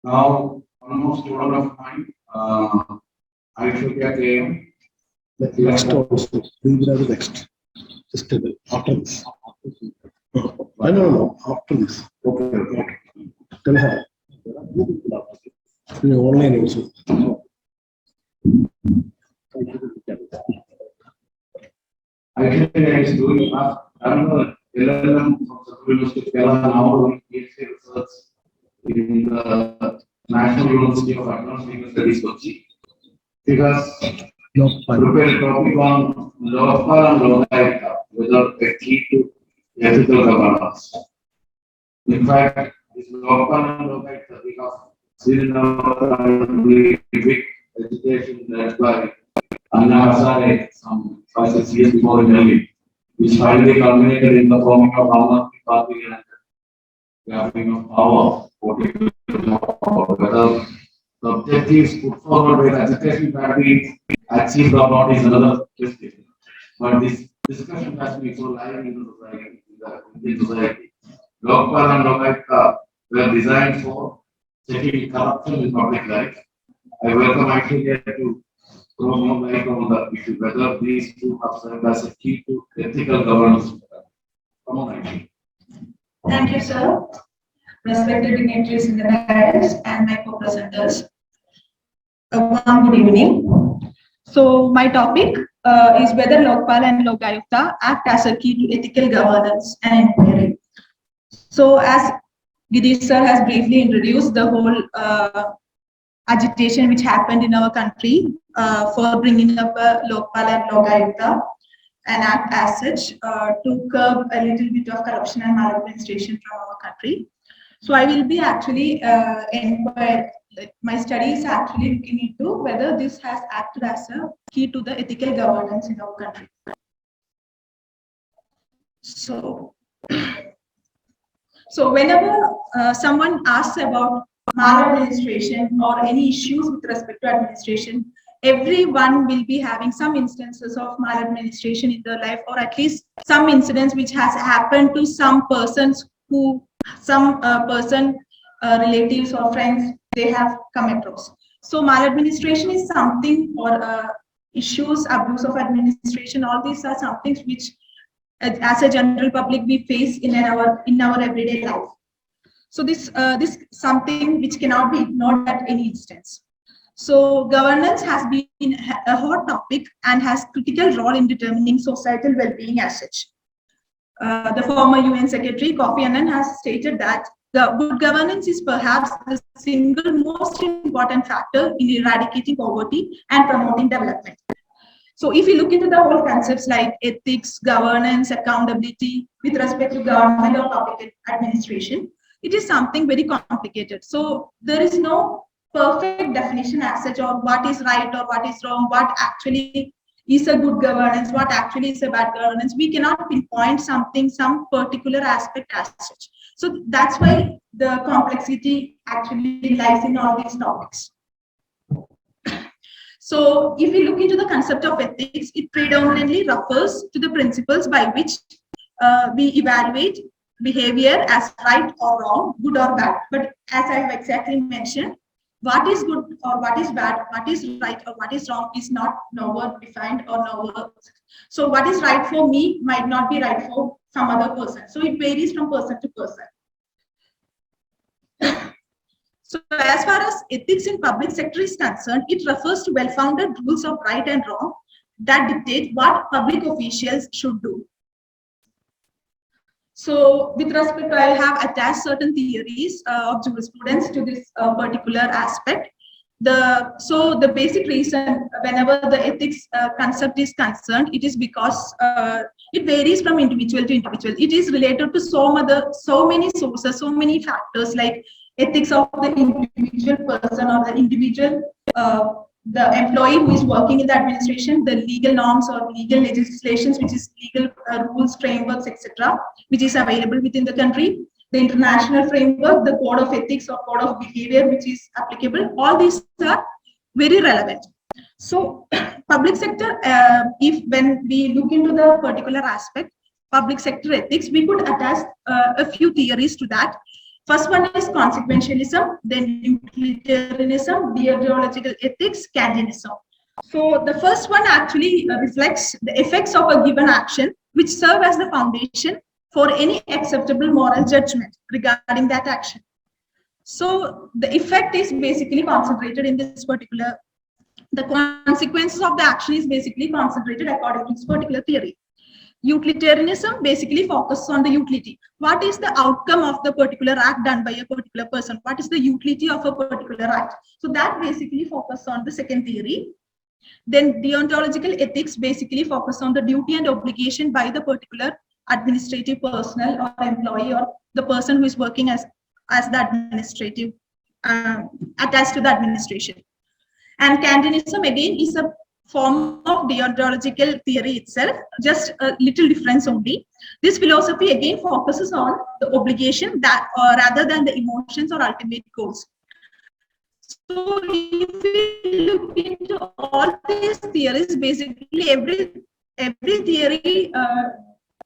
Now, almost all of mine, Aiswarya came. The next also. We will have the next. Just after this. No. After this. Okay. Tell her. Online also. Aiswarya is doing another LLM from Central University of Kerala, now doing PhD research in the National University of Advanced Legal Studies, Kochi. She has prepared a topic on LOKPAL and LOKAYUKTA, whether a key to ethical governance. In fact, this LOKPAL and LOKAYUKTA, we have seen in our country big education led by Aiswarya some 5-6 years before in Delhi, which finally culminated in the forming of Rama Party and gathering of power, whether the objectives put forward by the education party achieved or not is another question. But this discussion has been so lively in the society, in the society. LOKPAL and LOKAYUKTA were designed for checking corruption in public life. I welcome Aiswarya to throw more light on the issue, whether these two have served as a key to ethical governance. Come on, Aiswarya. Thank you, sir. Respected dignitaries in the dais and my co-presenters. One good evening. So my topic is whether LOKPAL and LOKAYUKTA act as a key to ethical governance and inquiry. So as Gidesh sir has briefly introduced the whole agitation which happened in our country for bringing up LOKPAL and LOKAYUKTA, an act as such to curb a little bit of corruption and maladministration from our country. So I will be actually my study is actually looking into whether this has acted as a key to the ethical governance in our country. So whenever someone asks about maladministration or any issues with respect to administration, everyone will be having some instances of maladministration in their life, or at least some incidents which has happened to some persons who relatives or friends they have come across. So maladministration is something, or issues, abuse of administration, all these are some things which as a general public we face in our everyday life. So this something which cannot be ignored at any instance. So governance has been a hot topic and has critical role in determining societal well-being as such. The former UN Secretary Kofi Annan has stated that the good governance is perhaps the single most important factor in eradicating poverty and promoting development. So if you look into the whole concepts like ethics, governance, accountability with respect to government or public administration, it is something very complicated. So there is no perfect definition as such, or what is right or what is wrong, what actually is a good governance, what actually is a bad governance. We cannot pinpoint something, some particular aspect as such. So that's why the complexity actually lies in all these topics. So if we look into the concept of ethics, it predominantly refers to the principles by which we evaluate behavior as right or wrong, good or bad. But as I have exactly mentioned, what is good or what is bad, what is right or what is wrong is not nowhere defined or nowhere. So what is right for me might not be right for some other person. So it varies from person to person. So as far as ethics in public sector is concerned, it refers to well-founded rules of right and wrong that dictate what public officials should do. So with respect to, I have attached certain theories of jurisprudence to this particular aspect. So the basic reason whenever the ethics concept is concerned, it is because it varies from individual to individual. It is related to so many sources, so many factors, like ethics of the individual person or the individual the employee who is working in the administration, the legal norms or legal legislations, which is legal rules, frameworks, etc., which is available within the country, the international framework, the code of ethics or code of behavior, which is applicable. All these are very relevant. So public sector, when we look into the particular aspect, public sector ethics, we could attach a few theories to that. First one is consequentialism, then utilitarianism, deontological ethics, Kantianism. So the first one actually reflects the effects of a given action, which serve as the foundation for any acceptable moral judgment regarding that action. So the effect is basically concentrated in this particular, the consequences of the action is basically concentrated according to this particular theory. Utilitarianism basically focuses on the utility. What is the outcome of the particular act done by a particular person? What is the utility of a particular act? So that basically focuses on the second theory. Then deontological ethics basically focus on the duty and obligation by the particular administrative personnel or employee or the person who is working as the administrative, attached to the administration. And Kantianism again is a form of deontological theory itself, just a little difference only. This philosophy again focuses on the obligation that, rather than the emotions or ultimate goals. So if we look into all these theories, basically every theory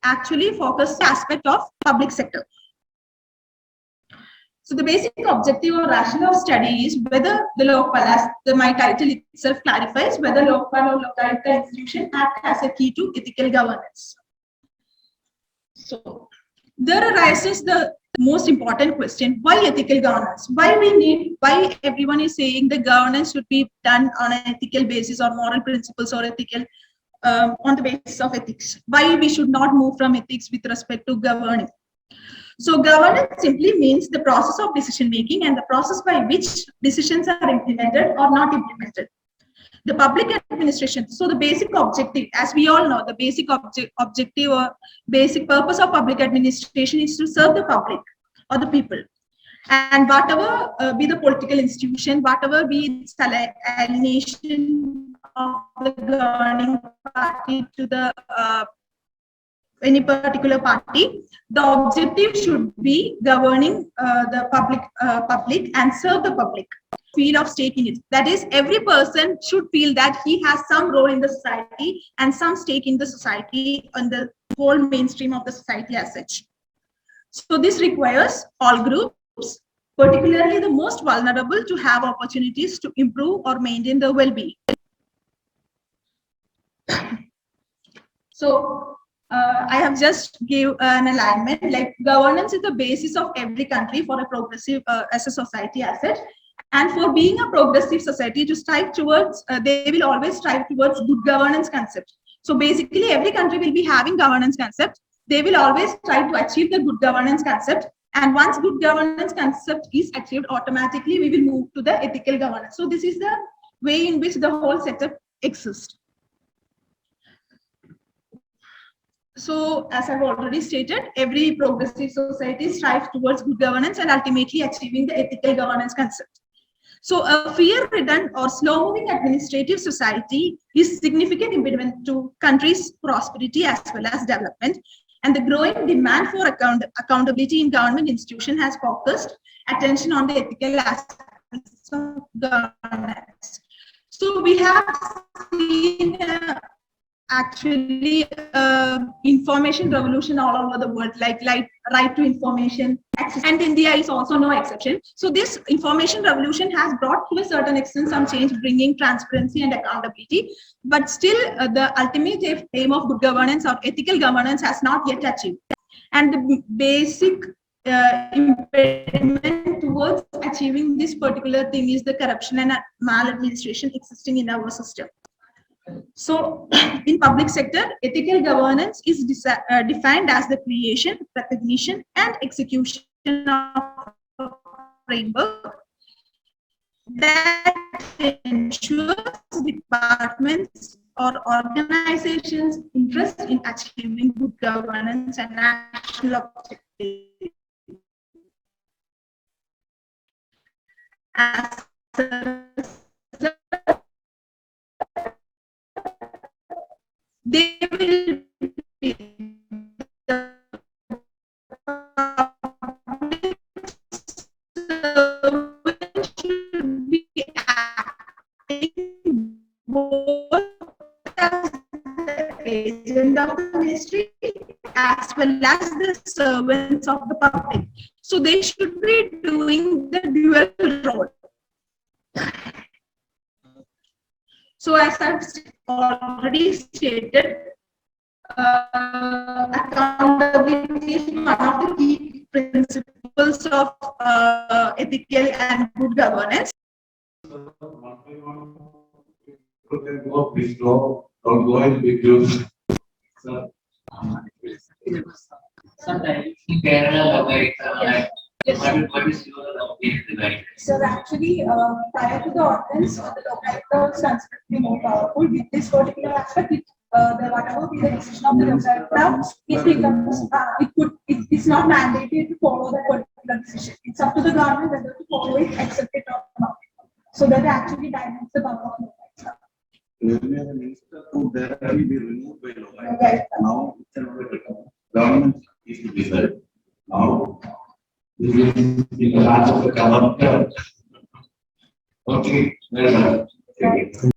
actually focuses the aspect of public sector. So the basic objective or rationale of study is whether the LOKPAL, as my title itself clarifies, whether LOKPAL or LOKAYUKTA institution act as a key to ethical governance. So there arises the most important question: why ethical governance? Why everyone is saying the governance should be done on an ethical basis or moral principles or ethical on the basis of ethics? Why we should not move from ethics with respect to governing? So governance simply means the process of decision making and the process by which decisions are implemented or not implemented. The public administration. So the basic objective, as we all know, the basic objective or basic purpose of public administration is to serve the public or the people. And whatever be the political institution, whatever be its alienation of the governing party to the any particular party, the objective should be governing the public and serve the public. Feel of stake in it. That is, every person should feel that he has some role in the society and some stake in the society and the whole mainstream of the society as such. So this requires all groups, particularly the most vulnerable, to have opportunities to improve or maintain their well-being. So I have just give an alignment, like governance is the basis of every country for a progressive as a society asset. And for being a progressive society to strive towards, they will always strive towards good governance concept. So basically every country will be having governance concept. They will always try to achieve the good governance concept. And once good governance concept is achieved, automatically we will move to the ethical governance. So this is the way in which the whole setup exists. So as I've already stated, every progressive society strives towards good governance and ultimately achieving the ethical governance concept. So a fear-ridden or slow-moving administrative society is significant impediment to countries' prosperity as well as development. And the growing demand for accountability in government institutions has focused attention on the ethical aspects of governance. So we have seen actually information revolution all over the world, like right to information access, and India is also no exception. So this information revolution has brought to a certain extent some change, bringing transparency and accountability, but still the ultimate aim of good governance or ethical governance has not yet achieved. And the basic impediment towards achieving this particular thing is the corruption and maladministration existing in our system. So in public sector, ethical governance is defined as the creation, recognition, and execution of a framework that ensures departments or organizations' interest in achieving good governance and national objectives. As they will be should be acting both as the agent of the ministry as well as the servants of the public. So they should be doing the dual role. So as I've already stated, accountability is one of the key principles of ethical and good governance. Please go, don't go in big groups. So, Sometimes in Kerala, what is your opinion like? So actually, prior to the ordinance, the Lokayukta was considerably more powerful. With this particular aspect, whatever be the decision of the Lokayukta, it becomes, it's not mandated to follow that particular decision. It's up to the government whether to follow it, accept it or not. So that actually dilutes the power of Lokayukta. Earlier, the minister could directly be removed by Lokayukta. Right. Now, it's another government is to decide. Now, this is in the hands of the government. Okay, very well.